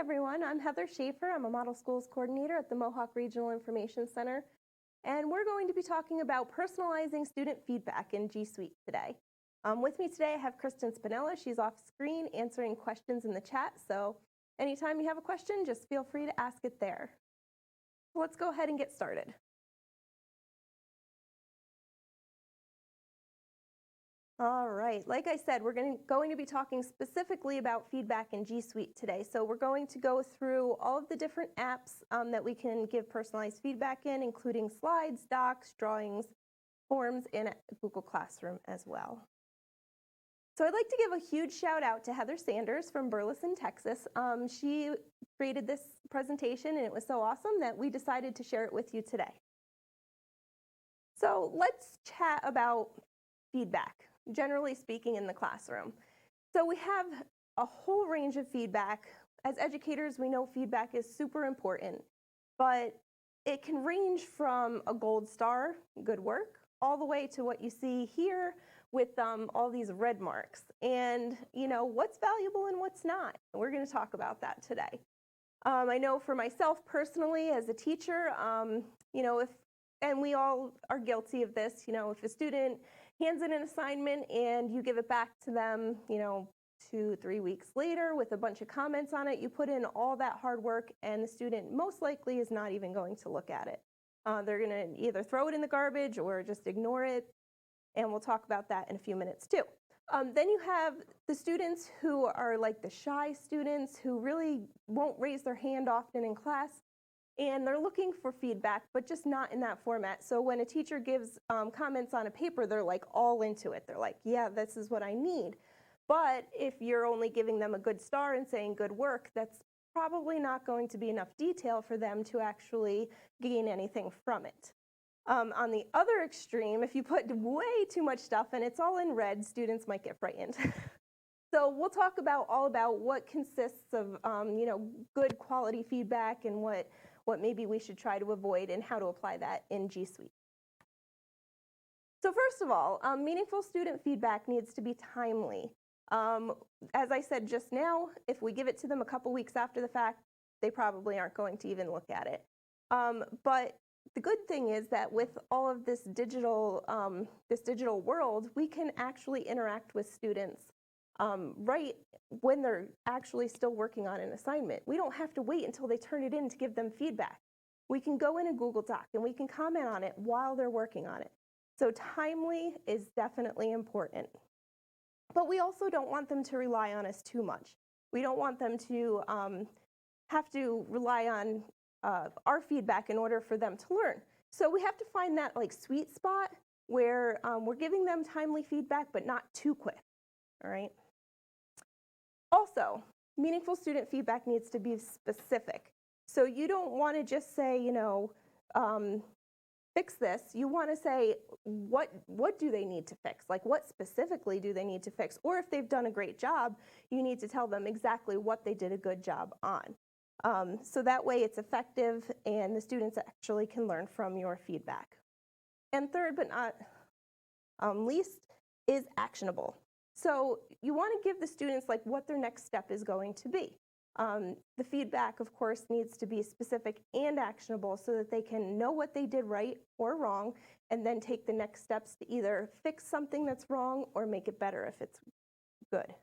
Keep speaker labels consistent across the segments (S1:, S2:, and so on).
S1: everyone, I'm Heather Schaefer. I'm a Model Schools Coordinator at the Mohawk Regional Information Center, and we're going to be talking about personalizing student feedback in GSuite today. With me today I have Kristen Spinella. She's off screen answering questions in the chat, so anytime you have a question, just feel free to ask it there. Let's go ahead and get started. All right, like I said, we're going to be talking specifically about feedback in GSuite today. So we're going to go through all of the different apps that we can give personalized feedback in, including slides, docs, drawings, forms, and Google Classroom as well. So I'd like to give a huge shout out to Heather Sanders from Burleson, Texas. She created this presentation and it was so awesome that we decided to share it with you today. So let's chat about feedback, generally speaking, in the classroom. So we have a whole range of feedback. As educators, we know feedback is super important, but it can range from a gold star, good work, all the way to what you see here with all these red marks. And you know, what's valuable and what's not. We're going to talk about that today. I know for myself personally as a teacher, you know, and we all are guilty of this, you know, if a student hands in an assignment and you give it back to them, you know, 2-3 weeks later with a bunch of comments on it, you put in all that hard work and the student most likely is not even going to look at it. They're going to either throw it in the garbage or just ignore it, and we'll talk about that in a few minutes too. Then you have the students who are like the shy students who really won't raise their hand often in class, and they're looking for feedback, but just not in that format. So when a teacher gives comments on a paper, they're like all into it. They're like, yeah, this is what I need. But if you're only giving them a good star and saying good work, that's probably not going to be enough detail for them to actually gain anything from it. On the other extreme, if you put way too much stuff and it's all in red, students might get frightened. So we'll talk all about what consists of you know, good quality feedback and what maybe we should try to avoid and how to apply that in GSuite. So first of all, meaningful student feedback needs to be timely. As I said just now, if we give it to them a couple weeks after the fact, they probably aren't going to even look at it. But the good thing is that with all of this digital world, we can actually interact with students right when they're actually still working on an assignment. We don't have to wait until they turn it in to give them feedback. We can go in a Google Doc and we can comment on it while they're working on it. So timely is definitely important. But we also don't want them to rely on us too much. We don't want them to have to rely on our feedback in order for them to learn. So we have to find that like sweet spot where we're giving them timely feedback, but not too quick, all right? Also, meaningful student feedback needs to be specific. So you don't want to just say, you know, fix this. You want to say, what do they need to fix? Like, what specifically do they need to fix? Or if they've done a great job, you need to tell them exactly what they did a good job on. So that way it's effective and the students actually can learn from your feedback. And third but not least is actionable. So you want to give the students like what their next step is going to be. The feedback, of course, needs to be specific and actionable so that they can know what they did right or wrong and then take the next steps to either fix something that's wrong or make it better if it's good.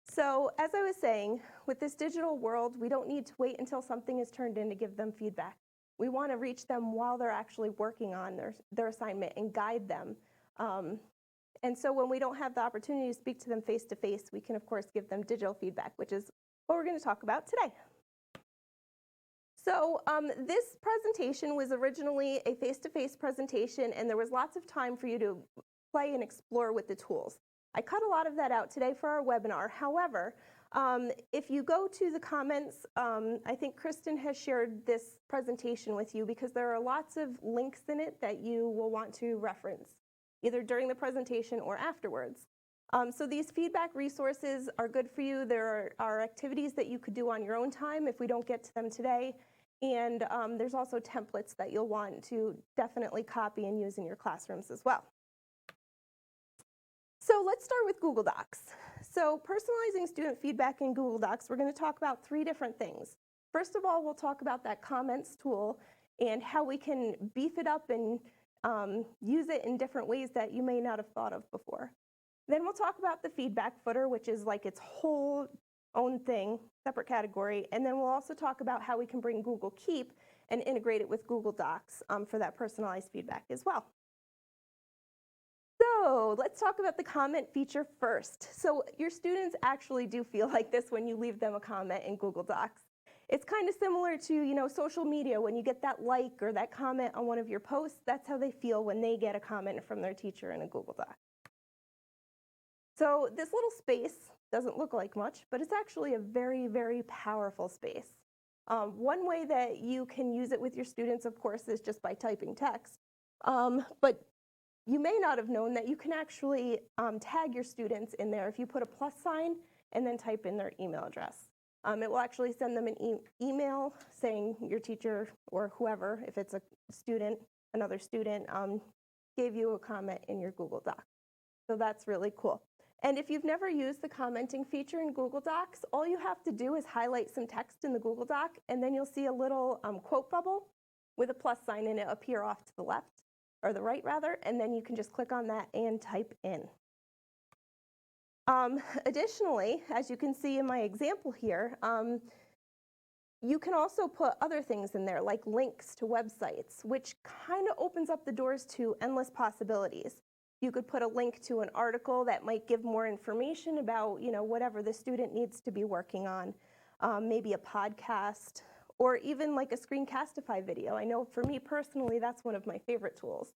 S1: So as I was saying, with this digital world, we don't need to wait until something is turned in to give them feedback. We want to reach them while they're actually working on their assignment and guide them. And so when we don't have the opportunity to speak to them face-to-face, we can, of course, give them digital feedback, which is what we're going to talk about today. So this presentation was originally a face-to-face presentation, and there was lots of time for you to play and explore with the tools. I cut a lot of that out today for our webinar. However, if you go to the comments, I think Kristen has shared this presentation with you because there are lots of links in it that you will want to reference, either during the presentation or afterwards. So these feedback resources are good for you. There are activities that you could do on your own time if we don't get to them today. And there's also templates that you'll want to definitely copy and use in your classrooms as well. So let's start with Google Docs. So personalizing student feedback in Google Docs, we're going to talk about 3 different things. First of all, we'll talk about that comments tool and how we can beef it up and use it in different ways that you may not have thought of before. Then we'll talk about the feedback footer, which is like its whole own thing, separate category. And then we'll also talk about how we can bring Google Keep and integrate it with Google Docs for that personalized feedback as well. So let's talk about the comment feature first. So your students actually do feel like this when you leave them a comment in Google Docs. It's kind of similar to, social media. When you get that like or that comment on one of your posts, that's how they feel when they get a comment from their teacher in a Google Doc. So this little space doesn't look like much, but it's actually a very, very powerful space. One way that you can use it with your students, of course, is just by typing text. But you may not have known that you can actually tag your students in there if you put a plus sign and then type in their email address. It will actually send them an email saying your teacher or whoever, if it's a student, another student, gave you a comment in your Google Doc. So that's really cool. And if you've never used the commenting feature in Google Docs, all you have to do is highlight some text in the Google Doc, and then you'll see a little quote bubble with a plus sign in it appear off to the left, or the right rather, and then you can just click on that and type in. Additionally, as you can see in my example here, you can also put other things in there, like links to websites, which kind of opens up the doors to endless possibilities. You could put a link to an article that might give more information about, whatever the student needs to be working on, maybe a podcast, or even like a Screencastify video. I know for me personally, that's one of my favorite tools.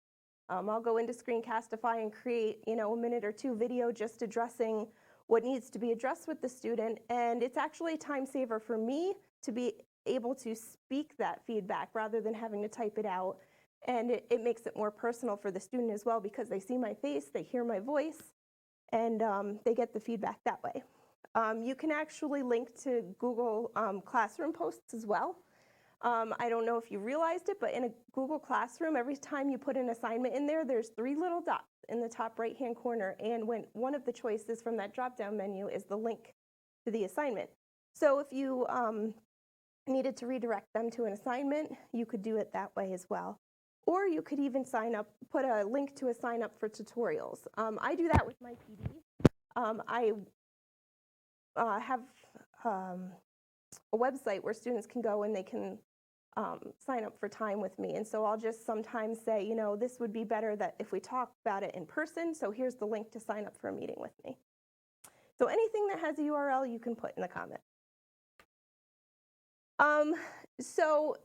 S1: I'll go into Screencastify and create, a minute or 2 video just addressing what needs to be addressed with the student. And it's actually a time saver for me to be able to speak that feedback rather than having to type it out. And it makes it more personal for the student as well because they see my face, they hear my voice, and they get the feedback that way. You can actually link to Google Classroom posts as well. I don't know if you realized it, but in a Google Classroom, every time you put an assignment in there, there's 3 little dots in the top right-hand corner. And when one of the choices from that drop-down menu is the link to the assignment. So if you needed to redirect them to an assignment, you could do it that way as well. Or you could even put a link to a sign up for tutorials. I do that with my PD. I have a website where students can go and they can sign up for time with me. And so I'll just sometimes say, this would be better that if we talk about it in person, so here's the link to sign up for a meeting with me. So anything that has a URL, you can put in the comment. So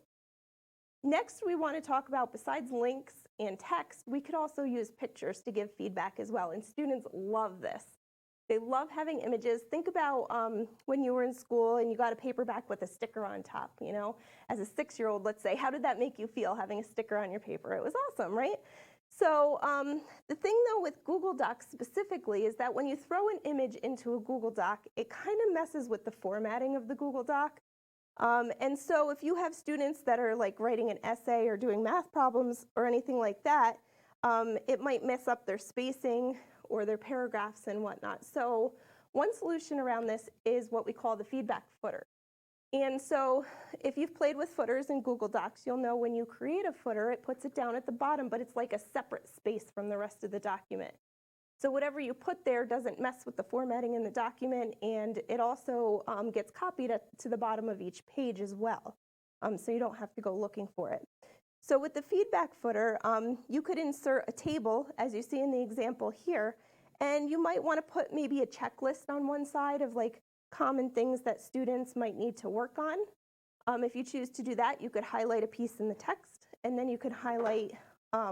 S1: next we want to talk about, besides links and text, we could also use pictures to give feedback as well. And students love this. They love having images. Think about when you were in school and you got a paperback with a sticker on top, As a 6-year-old, let's say, how did that make you feel having a sticker on your paper? It was awesome, right? So the thing, though, with Google Docs specifically is that when you throw an image into a Google Doc, it kind of messes with the formatting of the Google Doc. And so if you have students that are like writing an essay or doing math problems or anything like that, it might mess up their spacing or their paragraphs and whatnot. So one solution around this is what we call the feedback footer. And so if you've played with footers in Google Docs, you'll know when you create a footer, it puts it down at the bottom, but it's like a separate space from the rest of the document. So whatever you put there doesn't mess with the formatting in the document, and it also gets copied to the bottom of each page as well. So you don't have to go looking for it. So with the feedback footer, you could insert a table, as you see in the example here, and you might want to put maybe a checklist on one side of like common things that students might need to work on. If you choose to do that, you could highlight a piece in the text, and then you could highlight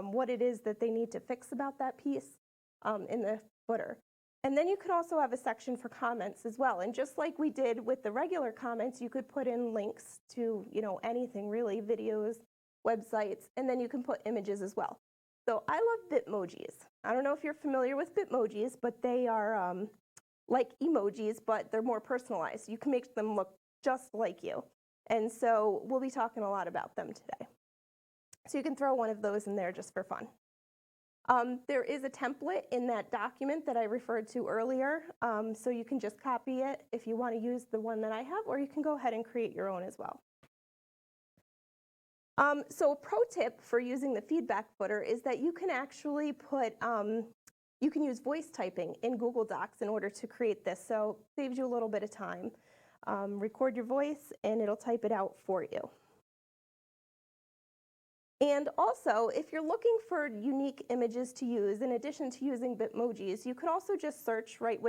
S1: what it is that they need to fix about that piece in the footer. And then you could also have a section for comments as well. And just like we did with the regular comments, you could put in links to anything really, videos, websites, and then you can put images as well. So I love Bitmojis. I don't know if you're familiar with Bitmojis, but they are like emojis, but they're more personalized. You can make them look just like you. And so we'll be talking a lot about them today. So you can throw one of those in there just for fun. There is a template in that document that I referred to earlier, so you can just copy it if you want to use the one that I have, or you can go ahead and create your own as well. So a pro tip for using the feedback footer is that you can actually put, you can use voice typing in Google Docs in order to create this, so it saves you a little bit of time. Record your voice and it'll type it out for you. And also, if you're looking for unique images to use, in addition to using Bitmojis, you could also just search right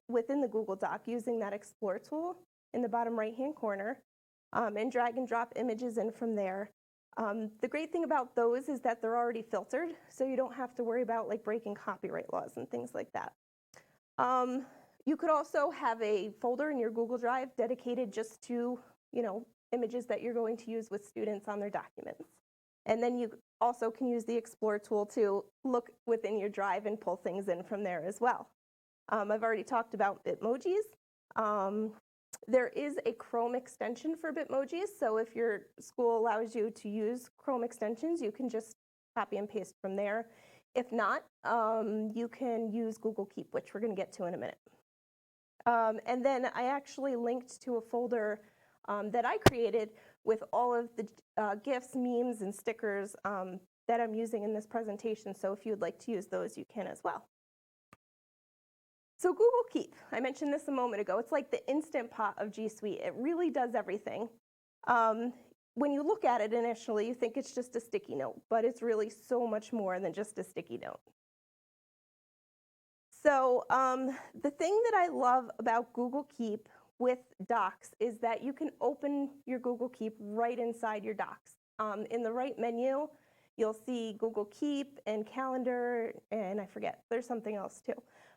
S1: within the Google Doc using that Explore tool in the bottom right-hand corner, and drag and drop images in from there. The great thing about those is that they're already filtered, so you don't have to worry about like breaking copyright laws and things like that. You could also have a folder in your Google Drive dedicated just to, images that you're going to use with students on their documents. And then you also can use the Explore tool to look within your drive and pull things in from there as well. I've already talked about Bitmojis. There is a Chrome extension for Bitmojis, so if your school allows you to use Chrome extensions, you can just copy and paste from there. If not, you can use Google Keep, which we're going to get to in a minute. And then I actually linked to a folder that I created with all of the GIFs, memes, and stickers that I'm using in this presentation, so if you'd like to use those, you can as well. So Google Keep, I mentioned this a moment ago, it's like the Instant Pot of GSuite. It really does everything. When you look at it initially, you think it's just a sticky note, but it's really so much more than just a sticky note. So the thing that I love about Google Keep with Docs is that you can open your Google Keep right inside your Docs. In the right menu, you'll see Google Keep and Calendar, and I forget, there's something else too.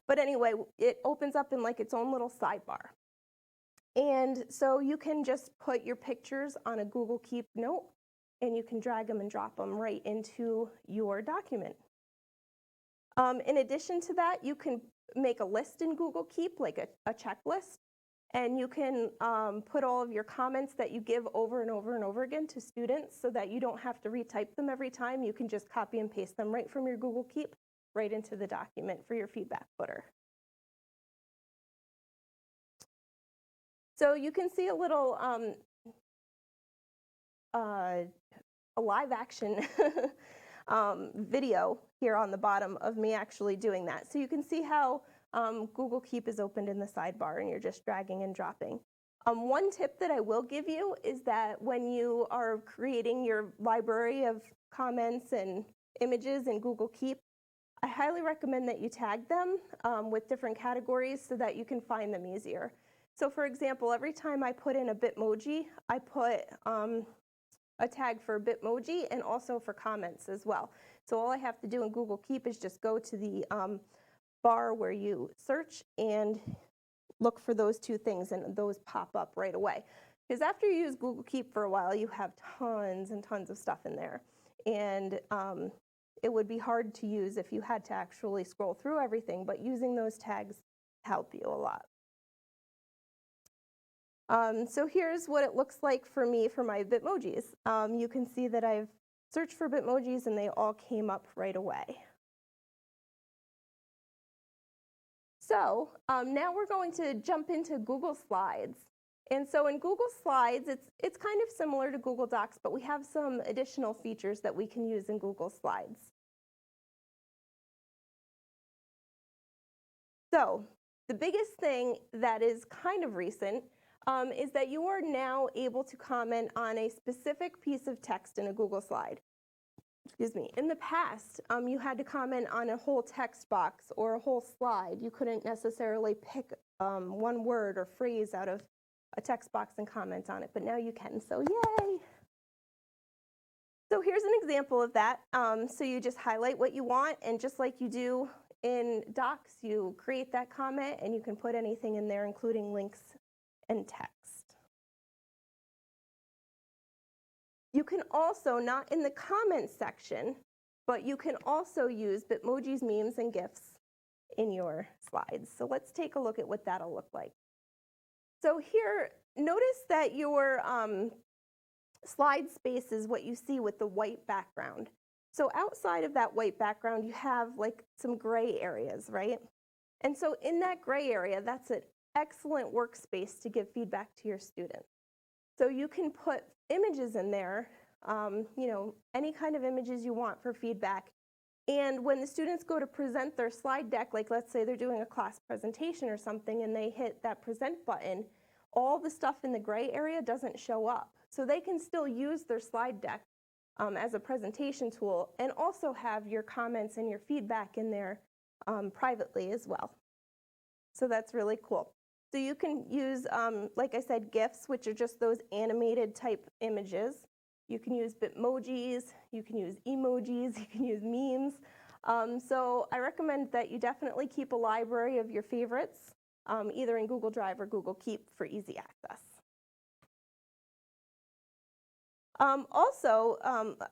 S1: But anyway, it opens up in like its own little sidebar. And so you can just put your pictures on a Google Keep note, and you can drag them and drop them right into your document. In addition to that, you can make a list in Google Keep, like a checklist, and you can put all of your comments that you give over and over and over again to students so that you don't have to retype them every time. You can just copy and paste them right from your Google Keep right into the document for your feedback footer. So you can see a little a live action video here on the bottom of me actually doing that. So you can see how Google Keep is opened in the sidebar and you're just dragging and dropping. One tip that I will give you is that when you are creating your library of comments and images in Google Keep, I highly recommend that you tag them with different categories so that you can find them easier. So for example, every time I put in a Bitmoji, I put a tag for Bitmoji and also for comments as well. So all I have to do in Google Keep is just go to the bar where you search and look for those two things, and those pop up right away. Because after you use Google Keep for a while, you have tons and tons of stuff in there. And it would be hard to use if you had to actually scroll through everything, but using those tags help you a lot. So here's what it looks like for me for my Bitmojis. You can see that I've searched for Bitmojis and they all came up right away. So now we're going to jump into Google Slides. And so in Google Slides, it's kind of similar to Google Docs, but we have some additional features that we can use in Google Slides. So the biggest thing that is kind of recent is that you are now able to comment on a specific piece of text in a Google slide. Excuse me. In the past, you had to comment on a whole text box or a whole slide. You couldn't necessarily pick one word or phrase out of a text box and comment on it, but now you can, so yay! So here's an example of that. So you just highlight what you want, and just like you do in Docs, you create that comment, and you can put anything in there, including links and text. You can also, not in the comments section, but you can also use Bitmojis, memes, and GIFs in your slides. So let's take a look at what that'll look like. So here, notice that your slide space is what you see with the white background. So outside of that white background, you have like some gray areas, right? And so in that gray area, that's an excellent workspace to give feedback to your students. So you can put images in there, any kind of images you want for feedback. And when the students go to present their slide deck, like let's say they're doing a class presentation or something and they hit that present button, all the stuff in the gray area doesn't show up. So they can still use their slide deck as a presentation tool and also have your comments and your feedback in there privately as well. So that's really cool. So you can use, like I said, GIFs, which are just those animated type images. You can use Bitmojis, you can use Emojis, you can use memes. So I recommend that you definitely keep a library of your favorites, either in Google Drive or Google Keep for easy access. I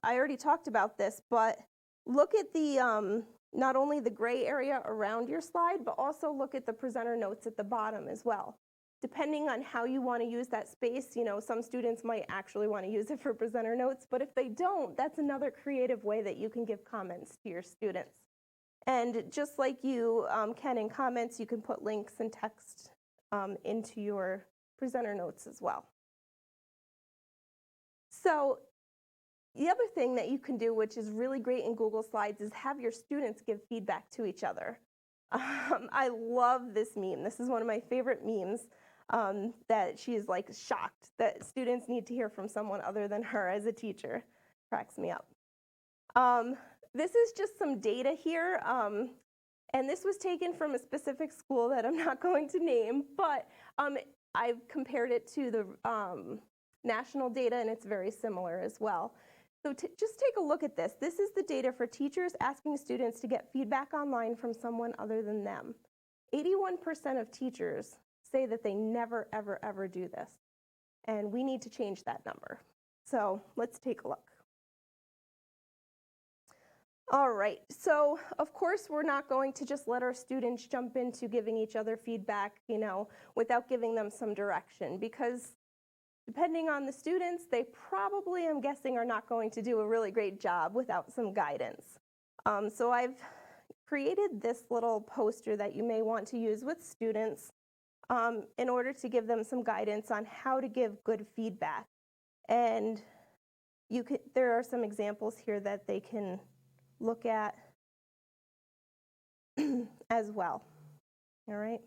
S1: already talked about this, but look at the not only the gray area around your slide, but also look at the presenter notes at the bottom as well. Depending on how you want to use that space, some students might actually want to use it for presenter notes, but if they don't, that's another creative way that you can give comments to your students. And just like you can in comments, you can put links and text into your presenter notes as well. So the other thing that you can do, which is really great in Google Slides, is have your students give feedback to each other. I love this meme. This is one of my favorite memes that she's like shocked that students need to hear from someone other than her as a teacher. Cracks me up. This is just some data here. And this was taken from a specific school that I'm not going to name, but I've compared it to the national data, and it's very similar as well. So just take a look at this. This is the data for teachers asking students to get feedback online from someone other than them. 81% of teachers say that they never, ever, ever do this. And we need to change that number. So let's take a look. All right, so of course we're not going to just let our students jump into giving each other feedback, without giving them some direction, because depending on the students, they probably, I'm guessing, are not going to do a really great job without some guidance. So I've created this little poster that you may want to use with students in order to give them some guidance on how to give good feedback. And there are some examples here that they can look at as well. All right.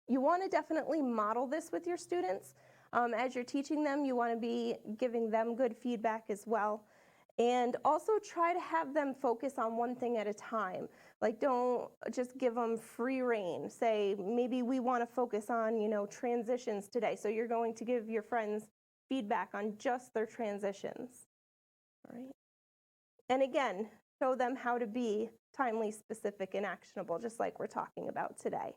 S1: You want to definitely model this with your students. As you're teaching them, you want to be giving them good feedback as well. And also try to have them focus on one thing at a time. Like, don't just give them free rein. Say, maybe we want to focus on, transitions today. So you're going to give your friends feedback on just their transitions. All right. And again, show them how to be timely, specific, and actionable, just like we're talking about today.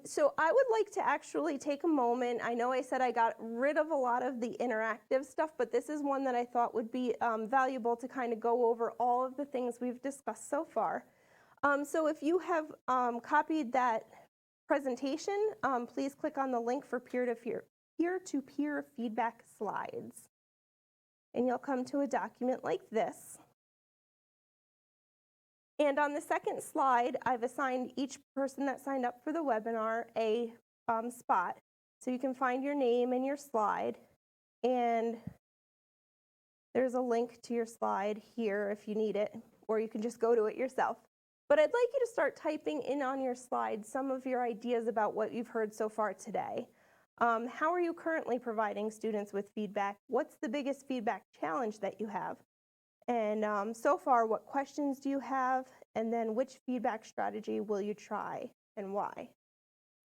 S1: So I would like to actually take a moment. I know I said I got rid of a lot of the interactive stuff, but this is one that I thought would be valuable to kind of go over all of the things we've discussed so far. So if you have copied that presentation, please click on the link for peer-to-peer feedback slides. And you'll come to a document like this. And on the second slide, I've assigned each person that signed up for the webinar a spot. So you can find your name and your slide. And there's a link to your slide here if you need it, or you can just go to it yourself. But I'd like you to start typing in on your slide some of your ideas about what you've heard so far today. How are you currently providing students with feedback? What's the biggest feedback challenge that you have? And so far, what questions do you have? And then which feedback strategy will you try and why?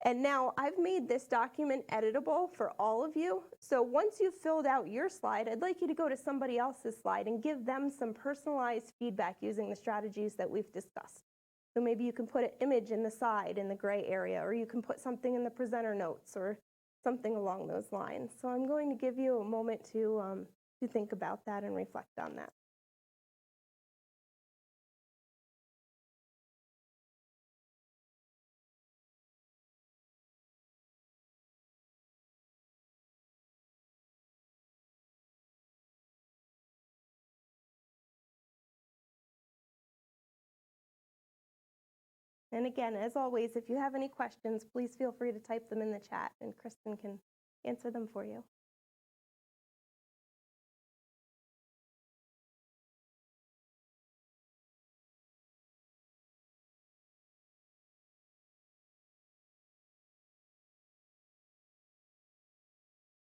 S1: And now I've made this document editable for all of you. So once you've filled out your slide, I'd like you to go to somebody else's slide and give them some personalized feedback using the strategies that we've discussed. So maybe you can put an image in the side in the gray area, or you can put something in the presenter notes or something along those lines. So I'm going to give you a moment to think about that and reflect on that. And again, as always, if you have any questions, please feel free to type them in the chat and Kristen can answer them for you.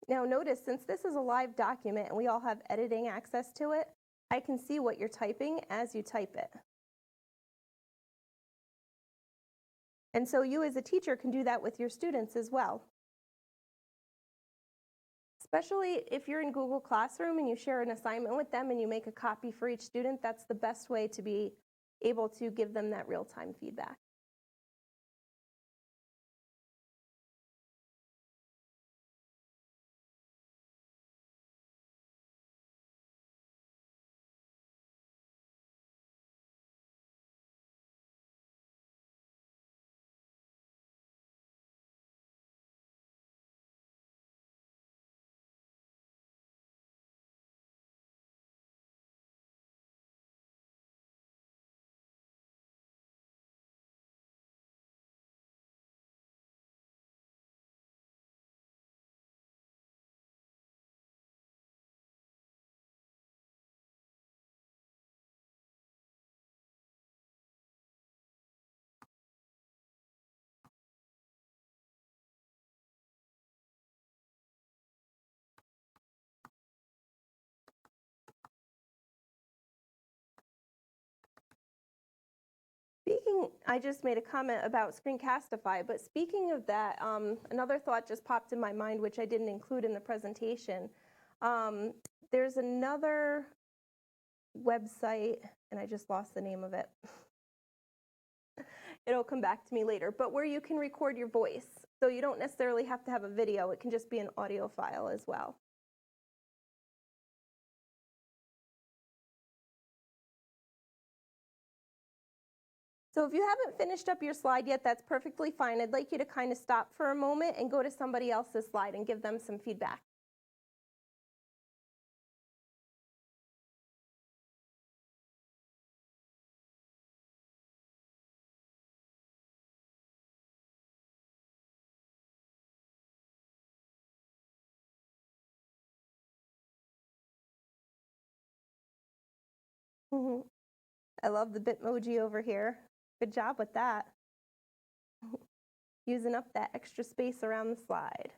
S1: Now notice, since this is a live document and we all have editing access to it, I can see what you're typing as you type it. And so you as a teacher can do that with your students as well. Especially if you're in Google Classroom and you share an assignment with them and you make a copy for each student, that's the best way to be able to give them that real-time feedback. I just made a comment about Screencastify, but speaking of that, another thought just popped in my mind, which I didn't include in the presentation. There's another website, and I just lost the name of it. It'll come back to me later, but where you can record your voice. So you don't necessarily have to have a video, it can just be an audio file as well. So if you haven't finished up your slide yet, that's perfectly fine. I'd like you to kind of stop for a moment and go to somebody else's slide and give them some feedback. I love the Bitmoji over here. Good job with that. Using up that extra space around the slide.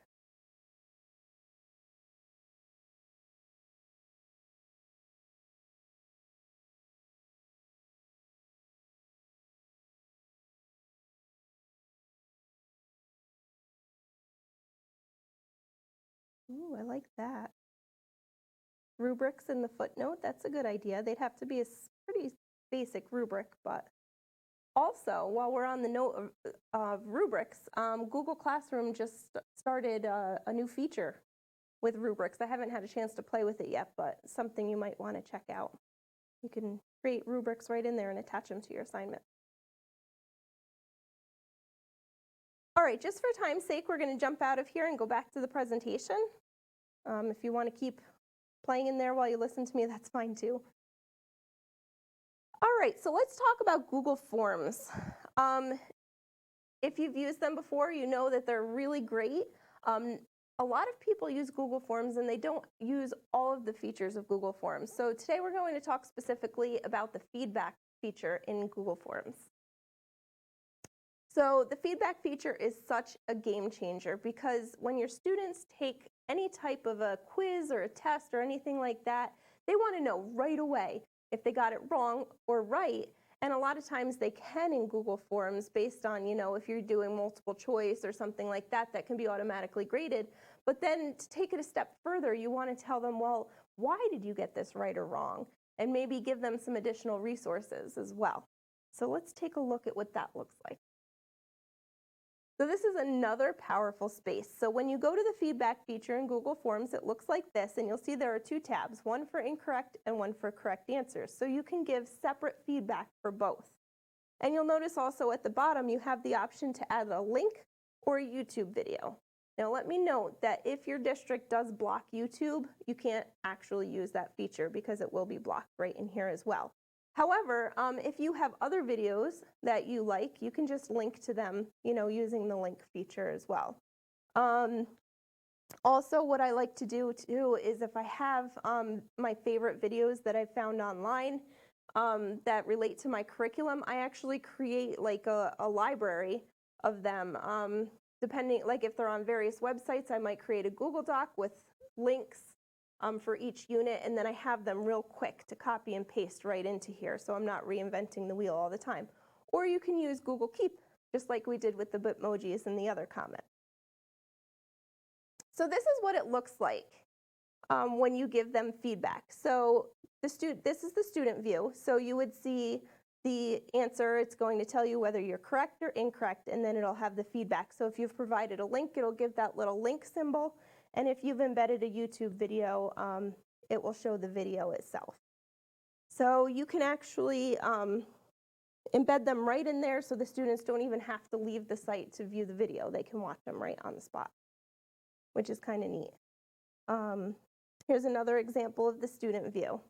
S1: Ooh, I like that. Rubrics in the footnote, that's a good idea. They'd have to be a pretty basic rubric, but also, while we're on the note of rubrics, Google Classroom just started a new feature with rubrics. I haven't had a chance to play with it yet, but something you might want to check out. You can create rubrics right in there and attach them to your assignment. All right, just for time's sake, we're going to jump out of here and go back to the presentation. If you want to keep playing in there while you listen to me, that's fine too. All right, so let's talk about Google Forms. If you've used them before, you know that they're really great. A lot of people use Google Forms and they don't use all of the features of Google Forms. So today we're going to talk specifically about the feedback feature in Google Forms. So the feedback feature is such a game changer because when your students take any type of a quiz or a test or anything like that, they want to know right away if they got it wrong or right. And a lot of times they can in Google Forms based on, if you're doing multiple choice or something like that, that can be automatically graded. But then to take it a step further, you want to tell them, well, why did you get this right or wrong? And maybe give them some additional resources as well. So let's take a look at what that looks like. So this is another powerful space. So when you go to the feedback feature in Google Forms, it looks like this, and you'll see there are two tabs, one for incorrect and one for correct answers. So you can give separate feedback for both. And you'll notice also at the bottom, you have the option to add a link or a YouTube video. Now let me note that if your district does block YouTube, you can't actually use that feature because it will be blocked right in here as well. However, if you have other videos that you like, you can just link to them, using the link feature as well. Also, what I like to do too is if I have my favorite videos that I've found online that relate to my curriculum, I actually create like a library of them. Depending, like if they're on various websites, I might create a Google Doc with links for each unit, and then I have them real quick to copy and paste right into here, so I'm not reinventing the wheel all the time. Or you can use Google Keep, just like we did with the Bitmojis and the other comment. So this is what it looks like when you give them feedback. So this is the student view. So you would see the answer. It's going to tell you whether you're correct or incorrect, and then it'll have the feedback. So if you've provided a link, it'll give that little link symbol. And if you've embedded a YouTube video, it will show the video itself. So you can actually embed them right in there so the students don't even have to leave the site to view the video. They can watch them right on the spot, which is kind of neat. Here's another example of the student view.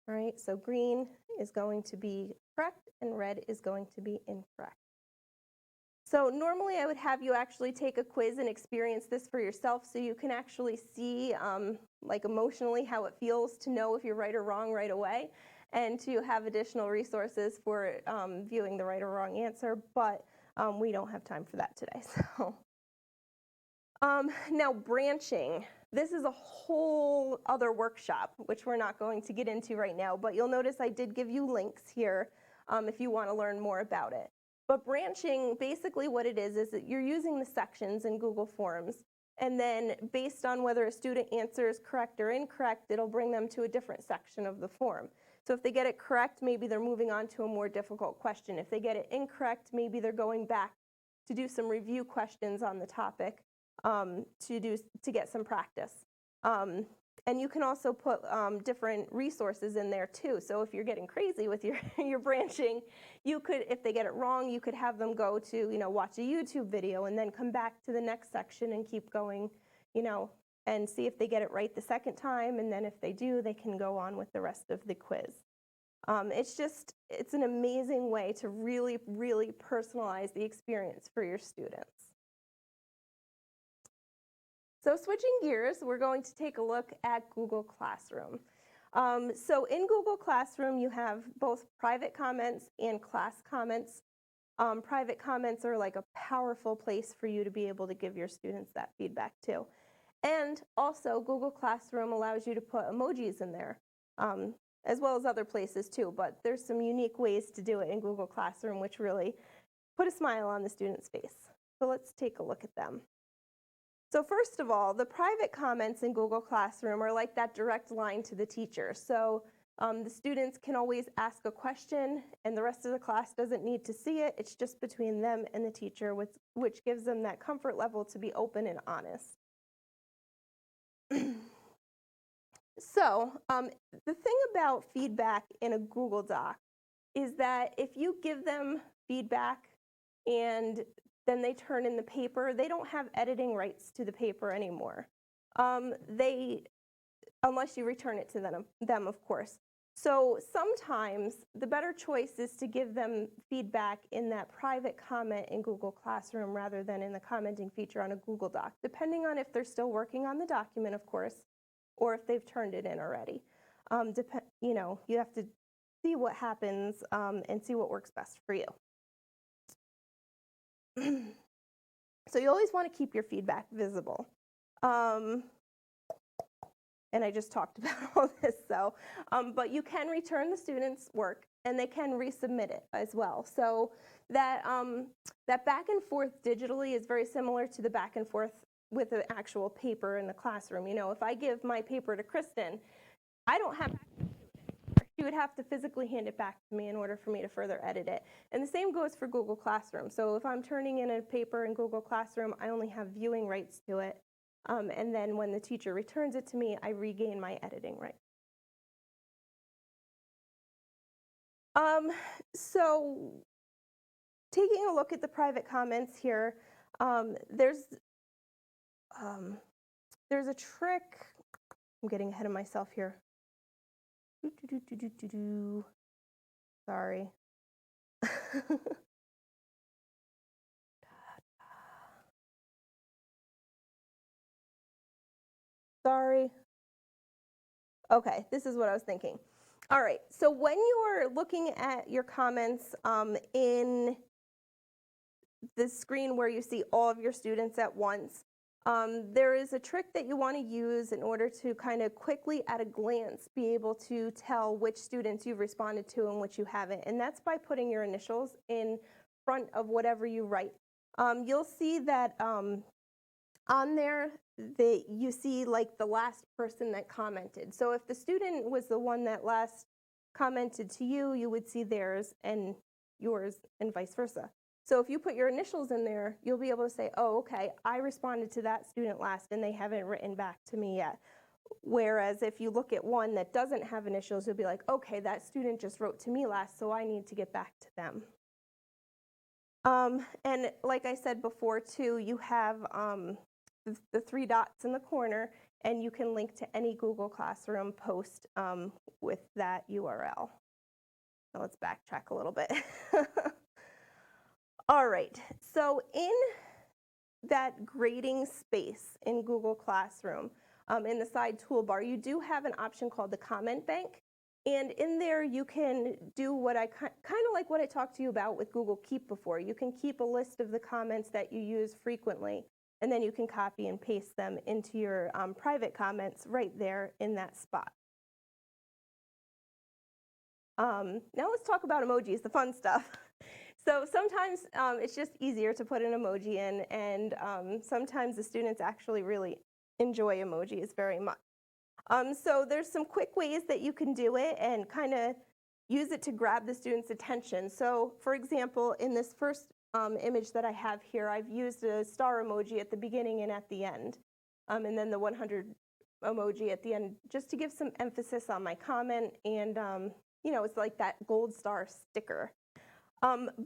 S1: All right, so green is going to be correct and red is going to be incorrect. So normally I would have you actually take a quiz and experience this for yourself so you can actually see like emotionally how it feels to know if you're right or wrong right away, and to have additional resources for viewing the right or wrong answer, but we don't have time for that today. So now branching. This is a whole other workshop, which we're not going to get into right now, but you'll notice I did give you links here if you want to learn more about it. But branching, basically what it is that you're using the sections in Google Forms, and then based on whether a student answers correct or incorrect, it'll bring them to a different section of the form. So if they get it correct, maybe they're moving on to a more difficult question. If they get it incorrect, maybe they're going back to do some review questions on the topic to get some practice. And you can also put different resources in there too. So if you're getting crazy with your branching, you could, if they get it wrong, you could have them go to, watch a YouTube video and then come back to the next section and keep going, and see if they get it right the second time. And then if they do, they can go on with the rest of the quiz. It's an amazing way to really, really personalize the experience for your students. So switching gears, we're going to take a look at Google Classroom. So in Google Classroom, you have both private comments and class comments. Private comments are like a powerful place for you to be able to give your students that feedback too. And also, Google Classroom allows you to put emojis in there, as well as other places too, but there's some unique ways to do it in Google Classroom which really put a smile on the student's face. So let's take a look at them. So first of all, the private comments in Google Classroom are like that direct line to the teacher. So the students can always ask a question and the rest of the class doesn't need to see it. It's just between them and the teacher, which gives them that comfort level to be open and honest. So the thing about feedback in a Google Doc is that if you give them feedback and then they turn in the paper, they don't have editing rights to the paper anymore. Unless you return it to them, of course. So sometimes the better choice is to give them feedback in that private comment in Google Classroom rather than in the commenting feature on a Google Doc, depending on if they're still working on the document, of course, or if they've turned it in already. You have to see what happens and see what works best for you. So you always want to keep your feedback visible. And I just talked about all this, but you can return the students' work and they can resubmit it as well. So that back and forth digitally is very similar to the back and forth with the actual paper in the classroom. If I give my paper to Kristen, I don't have access to it. She would have to physically hand it back to me in order for me to further edit it. And the same goes for Google Classroom. So if I'm turning in a paper in Google Classroom, I only have viewing rights to it. And then when the teacher returns it to me, I regain my editing rights. So taking a look at the private comments here, there's a trick. I'm getting ahead of myself here. Sorry. Sorry. Okay, this is what I was thinking. All right, so when you are looking at your comments in the screen where you see all of your students at once, there is a trick that you want to use in order to kind of quickly at a glance be able to tell which students you've responded to and which you haven't. And that's by putting your initials in front of whatever you write. You'll see that on there you see like the last person that commented. So if the student was the one that last commented to you, you would see theirs and yours and vice versa. So if you put your initials in there, you'll be able to say, oh, okay, I responded to that student last and they haven't written back to me yet. Whereas if you look at one that doesn't have initials, you'll be like, okay, that student just wrote to me last, so I need to get back to them. And like I said before too, you have the three dots in the corner, and you can link to any Google Classroom post with that URL. Now let's backtrack a little bit. All right, so in that grading space in Google Classroom, in the side toolbar, you do have an option called the comment bank. And in there, you can do what I kind of like what I talked to you about with Google Keep before. You can keep a list of the comments that you use frequently, and then you can copy and paste them into your private comments right there in that spot. Now let's talk about emojis, the fun stuff. So sometimes it's just easier to put an emoji in, and sometimes the students actually really enjoy emojis very much. So there's some quick ways that you can do it and kind of use it to grab the student's attention. So for example, in this first image that I have here, I've used a star emoji at the beginning and at the end, and then the 100 emoji at the end, just to give some emphasis on my comment, and you know, it's like that gold star sticker.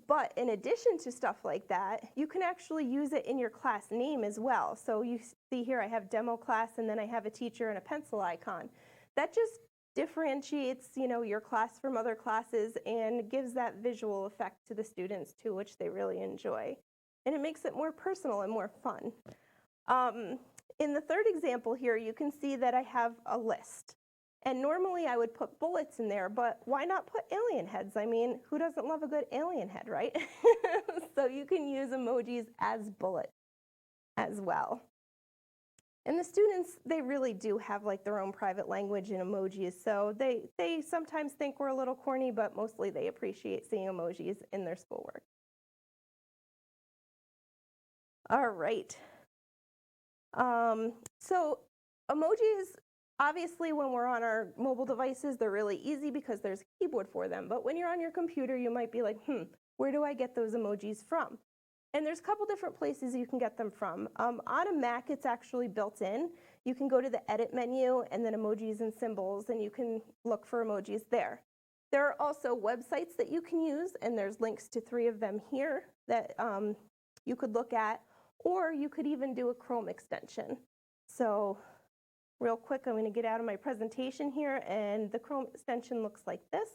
S1: But in addition to stuff like that, you can actually use it in your class name as well. So you see here I have demo class, and then I have a teacher and a pencil icon. That just differentiates, you know, your class from other classes and gives that visual effect to the students too, which they really enjoy. And it makes it more personal and more fun. In the third example here, you can see that I have a list. And normally I would put bullets in there, but why not put alien heads? I mean, who doesn't love a good alien head, right? So you can use emojis as bullets as well. And the students, they really do have like their own private language in emojis, so they sometimes think we're a little corny, but mostly they appreciate seeing emojis in their schoolwork. All right. So emojis, obviously when we're on our mobile devices, they're really easy because there's a keyboard for them. But when you're on your computer, you might be like, where do I get those emojis from? And there's a couple different places you can get them from. On a Mac, it's actually built in. You can go to the Edit menu and then Emojis and Symbols, and you can look for emojis there. There are also websites that you can use, and there's links to 3 of them here that you could look at, or you could even do a Chrome extension. So real quick, I'm going to get out of my presentation here, and the Chrome extension looks like this.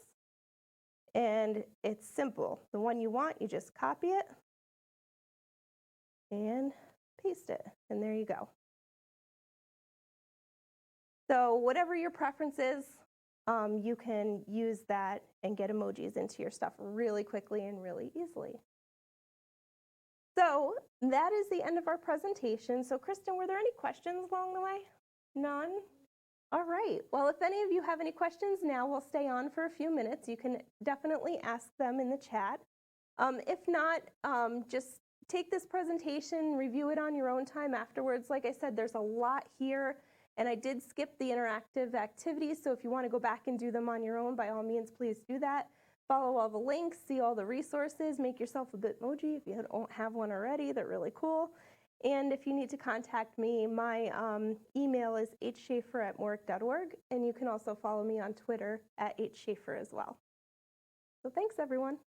S1: And it's simple. The one you want, you just copy it and paste it, and there you go. So whatever your preference is, you can use that and get emojis into your stuff really quickly and really easily. So that is the end of our presentation. So Kristen, were there any questions along the way? None? All right. Well, if any of you have any questions now, we'll stay on for a few minutes. You can definitely ask them in the chat. If not, just take this presentation, review it on your own time afterwards. Like I said, there's a lot here, and I did skip the interactive activities, so if you want to go back and do them on your own, by all means, please do that. Follow all the links, see all the resources, make yourself a Bitmoji if you don't have one already. They're really cool. And if you need to contact me, my email is hschaefer@moric.org, and you can also follow me on Twitter @hschaefer as well. So thanks, everyone.